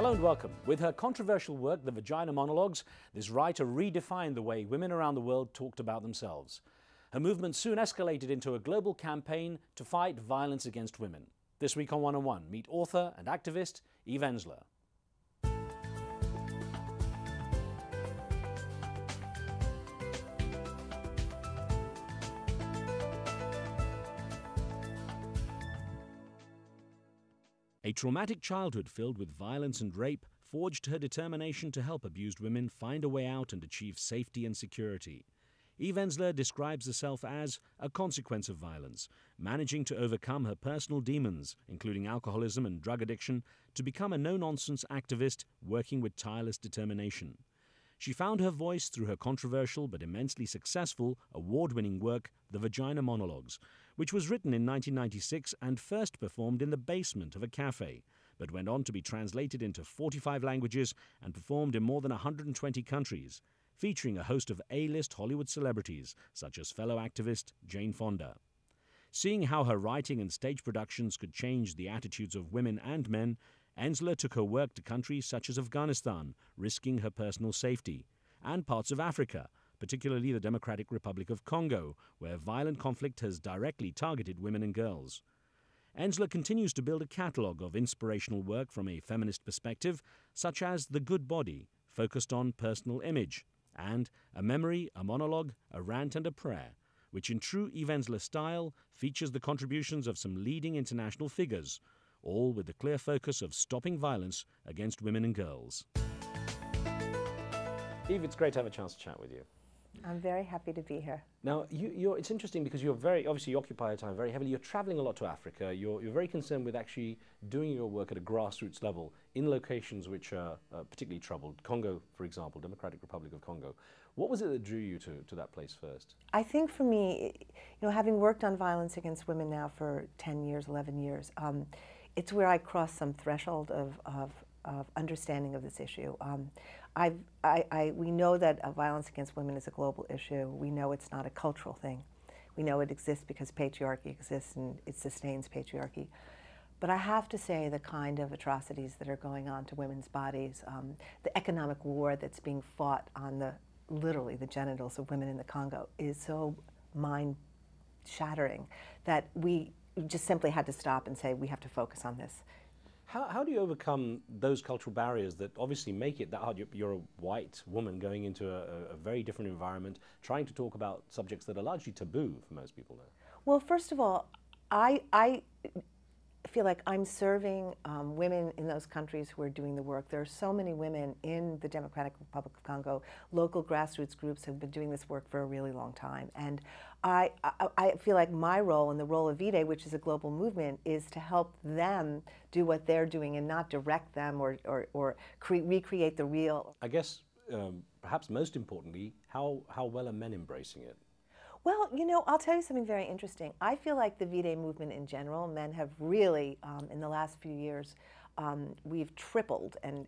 Hello and welcome. With her controversial work, The Vagina Monologues, this writer redefined the way women around the world talked about themselves. Her movement soon escalated into a global campaign to fight violence against women. This week on 101, meet author and activist Eve Ensler. A traumatic childhood filled with violence and rape forged her determination to help abused women find a way out and achieve safety and security. Eve Ensler describes herself as a consequence of violence, managing to overcome her personal demons, including alcoholism and drug addiction, to become a no-nonsense activist working with tireless determination. She found her voice through her controversial but immensely successful, award-winning work, The Vagina Monologues, which was written in 1996 and first performed in the basement of a cafe, but went on to be translated into 45 languages and performed in more than 120 countries, featuring a host of A-list Hollywood celebrities, such as fellow activist Jane Fonda. Seeing how her writing and stage productions could change the attitudes of women and men, Ensler took her work to countries such as Afghanistan, risking her personal safety, and parts of Africa, particularly the Democratic Republic of Congo, where violent conflict has directly targeted women and girls. Ensler continues to build a catalogue of inspirational work from a feminist perspective, such as The Good Body, focused on personal image, and A Memory, a Monologue, a Rant and a Prayer, which in true Eve Ensler style features the contributions of some leading international figures, all with the clear focus of stopping violence against women and girls. Eve, it's great to have a chance to chat with you. I'm very happy to be here. Now, it's interesting because you're obviously you occupy your time very heavily. You're traveling a lot to Africa. You're very concerned with actually doing your work at a grassroots level in locations which are particularly troubled. Congo, for example, Democratic Republic of Congo. What was it that drew you to that place first? I think for me, having worked on violence against women now for 10 years, 11 years, it's where I crossed some threshold of understanding of this issue. We know that violence against women is a global issue. We know it's not a cultural thing. We know it exists because patriarchy exists and it sustains patriarchy. But I have to say the kind of atrocities that are going on to women's bodies, the economic war that's being fought on literally the genitals of women in the Congo is so mind-shattering that we just simply had to stop and say we have to focus on this. How do you overcome those cultural barriers that obviously make it that hard? You're a white woman going into a very different environment, trying to talk about subjects that are largely taboo for most people now. Well, first of all, I feel like I'm serving women in those countries who are doing the work. There are so many women in the Democratic Republic of Congo. Local grassroots groups have been doing this work for a really long time. And I feel like my role and the role of VDay, which is a global movement, is to help them do what they're doing and not direct them or recreate the real. I guess perhaps most importantly, how well are men embracing it? Well, I'll tell you something very interesting. I feel like the VDay movement in general, men have really, in the last few years, we've tripled and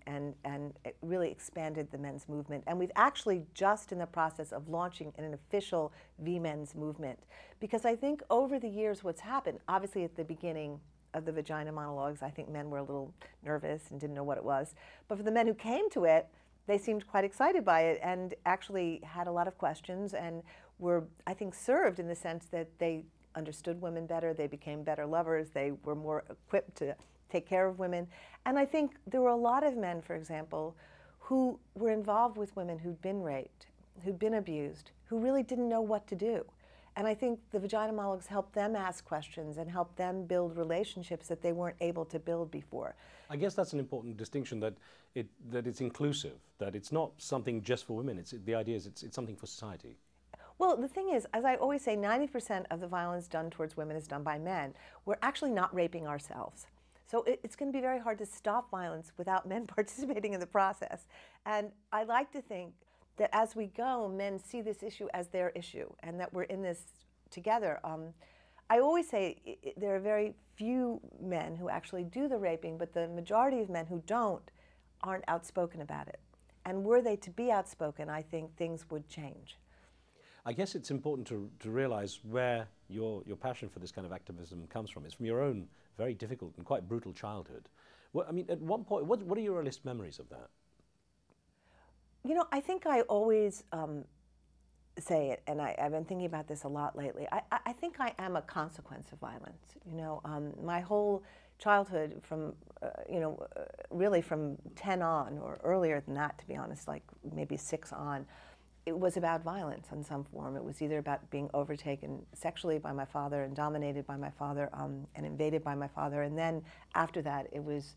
really expanded the men's movement. And we've actually just in the process of launching an official V-Men's movement. Because I think over the years what's happened, obviously at the beginning of the Vagina Monologues, I think men were a little nervous and didn't know what it was. But for the men who came to it, they seemed quite excited by it and actually had a lot of questions and were, I think, served in the sense that they understood women better, they became better lovers, they were more equipped to take care of women. And I think there were a lot of men, for example, who were involved with women who'd been raped, who'd been abused, who really didn't know what to do. And I think the Vagina Monologues helped them ask questions and helped them build relationships that they weren't able to build before. I guess that's an important distinction, that it's inclusive, that it's not something just for women. The idea is it's something for society. Well, the thing is, as I always say, 90% of the violence done towards women is done by men. We're actually not raping ourselves. So it's going to be very hard to stop violence without men participating in the process. And I like to think that as we go, men see this issue as their issue and that we're in this together. I always say there are very few men who actually do the raping, but the majority of men who don't aren't outspoken about it. And were they to be outspoken, I think things would change. I guess it's important to realize where your passion for this kind of activism comes from. It's from your own very difficult and quite brutal childhood, Well, I mean, at one point, what are your earliest memories of that? You know, I think I always say it, and I've been thinking about this a lot lately. I think I am a consequence of violence. You know, my whole childhood from, really from 10 on, or earlier than that, to be honest, like maybe 6 on, it was about violence in some form. It was either about being overtaken sexually by my father and dominated by my father and invaded by my father. And then after that, it was,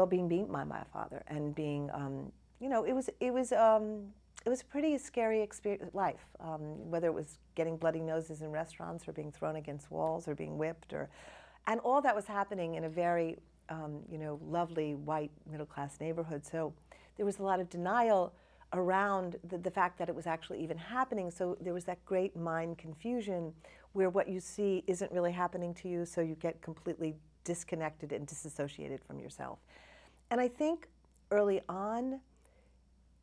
being beaten by my father and being, it was a pretty scary experience, life, whether it was getting bloody noses in restaurants or being thrown against walls or being whipped, and all that was happening in a very, lovely white middle-class neighborhood. So there was a lot of denial around the fact that it was actually even happening. So there was that great mind confusion where what you see isn't really happening to you, so you get completely disconnected and disassociated from yourself. And I think early on,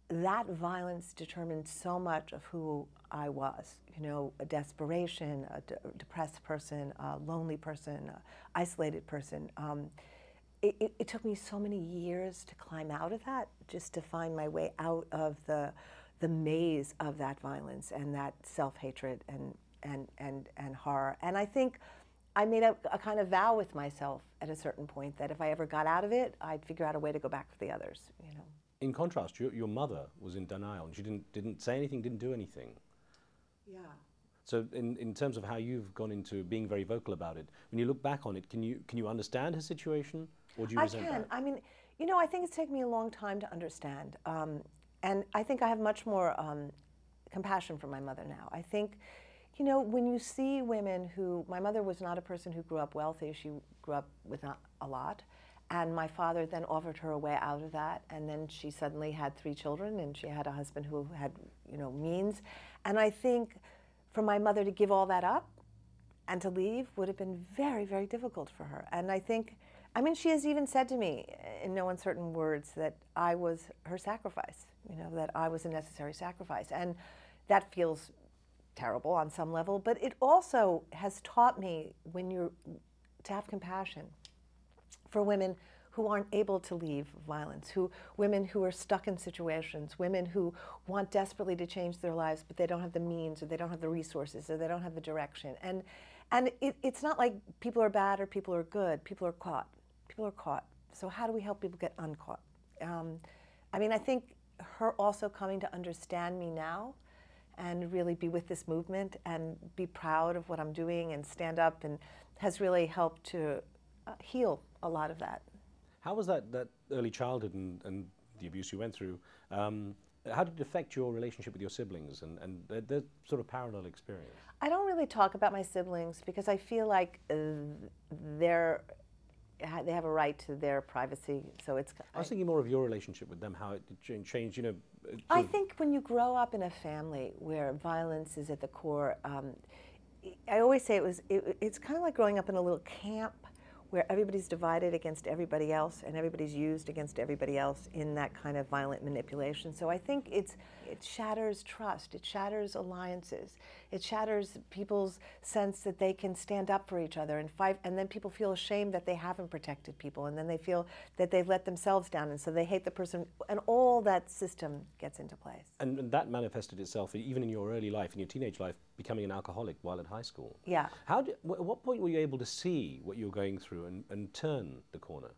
that violence determined so much of who I was. You know, a desperation, a depressed person, a lonely person, a isolated person. It took me so many years to climb out of that, just to find my way out of the maze of that violence and that self-hatred and horror. And I think I made a kind of vow with myself at a certain point that if I ever got out of it, I'd figure out a way to go back for the others, you know. In contrast, your mother was in denial, and she didn't say anything, didn't do anything. Yeah. So in terms of how you've gone into being very vocal about it, when you look back on it, can you understand her situation, or do you resent that? I can. I mean, you know, I think it's taken me a long time to understand. And I think I have much more compassion for my mother now. I think, you know, when you see women who, my mother was not a person who grew up wealthy, she grew up with not a lot. And my father then offered her a way out of that, and then she suddenly had 3 children, and she had a husband who had, you know, means. And I think for my mother to give all that up and to leave would have been very, very difficult for her. And I think, I mean, she has even said to me in no uncertain words that I was her sacrifice, you know, that I was a necessary sacrifice. And that feels terrible on some level, but it also has taught me to have compassion for women who aren't able to leave violence, women who are stuck in situations, women who want desperately to change their lives, but they don't have the means, or they don't have the resources, or they don't have the direction. And it's not like people are bad or people are good. People are caught. People are caught. So how do we help people get uncaught? I mean, I think her also coming to understand me now and really be with this movement and be proud of what I'm doing and stand up and has really helped to heal a lot of that. How was that early childhood and the abuse you went through? How did it affect your relationship with your siblings and their sort of parallel experience? I don't really talk about my siblings because I feel like they have a right to their privacy. So it's. I was thinking more of your relationship with them, how it changed. You know. I think when you grow up in a family where violence is at the core, I always say it's kind of like growing up in a little camp where everybody's divided against everybody else and everybody's used against everybody else in that kind of violent manipulation. So I think it shatters trust, it shatters alliances, it shatters people's sense that they can stand up for each other and fight, and then people feel ashamed that they haven't protected people, and then they feel that they've let themselves down, and so they hate the person, and all that system gets into place. And that manifested itself even in your early life, in your teenage life, becoming an alcoholic while at high school. Yeah. At what point were you able to see what you were going through and turn the corner?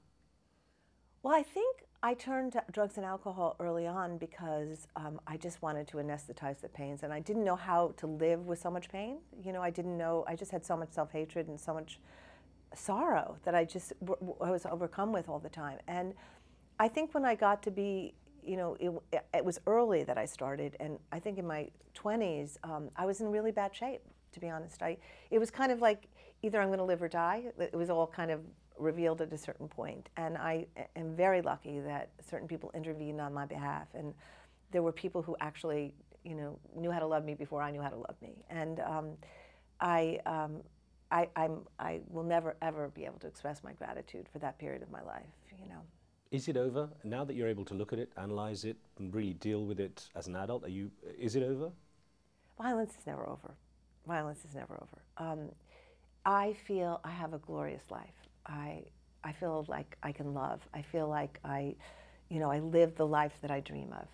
Well, I think I turned to drugs and alcohol early on because I just wanted to anesthetize the pains, and I didn't know how to live with so much pain. You know, I didn't know, I just had so much self-hatred and so much sorrow that I was overcome with all the time. And I think when I got to be, you know, it was early that I started, and I think in my 20s, I was in really bad shape, to be honest. It was kind of like either I'm going to live or die. It was all kind of revealed at a certain point. And I am very lucky that certain people intervened on my behalf. And there were people who actually, you know, knew how to love me before I knew how to love me. And I will never, ever be able to express my gratitude for that period of my life, you know. Is it over? Now that you're able to look at it, analyze it, and really deal with it as an adult, is it over? Violence is never over. Violence is never over. I feel I have a glorious life. I can love. I feel like I live the life that I dream of.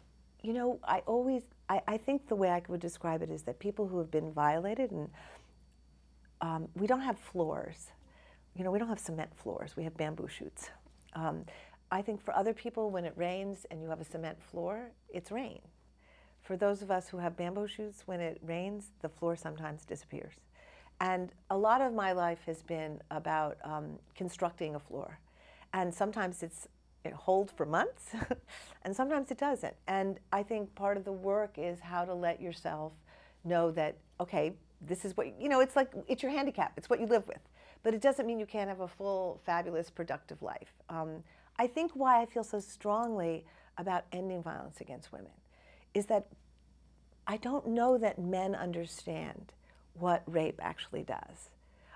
I think the way I would describe it is that people who have been violated, and we don't have floors. We don't have cement floors. We have bamboo shoots. I think for other people, when it rains and you have a cement floor, it's rain. For those of us who have bamboo shoots, when it rains, the floor sometimes disappears. And a lot of my life has been about constructing a floor. And sometimes it holds for months, and sometimes it doesn't. And I think part of the work is how to let yourself know that, okay, this is what, it's like, it's your handicap, it's what you live with. But it doesn't mean you can't have a full, fabulous, productive life. I think why I feel so strongly about ending violence against women is that I don't know that men understand what rape actually does.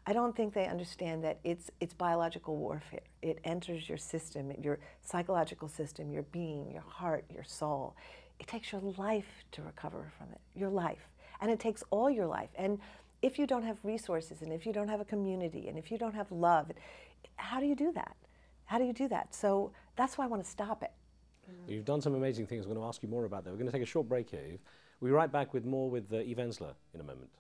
I don't think they understand that it's biological warfare. It enters your system, your psychological system, your being, your heart, your soul. It takes your life to recover from it, your life. And it takes all your life. And if you don't have resources, and if you don't have a community, and if you don't have love, how do you do that? How do you do that? So that's why I want to stop it. You've done some amazing things. I'm going to ask you more about that. We're going to take a short break here, Eve. We'll be right back with more with Eve Ensler in a moment.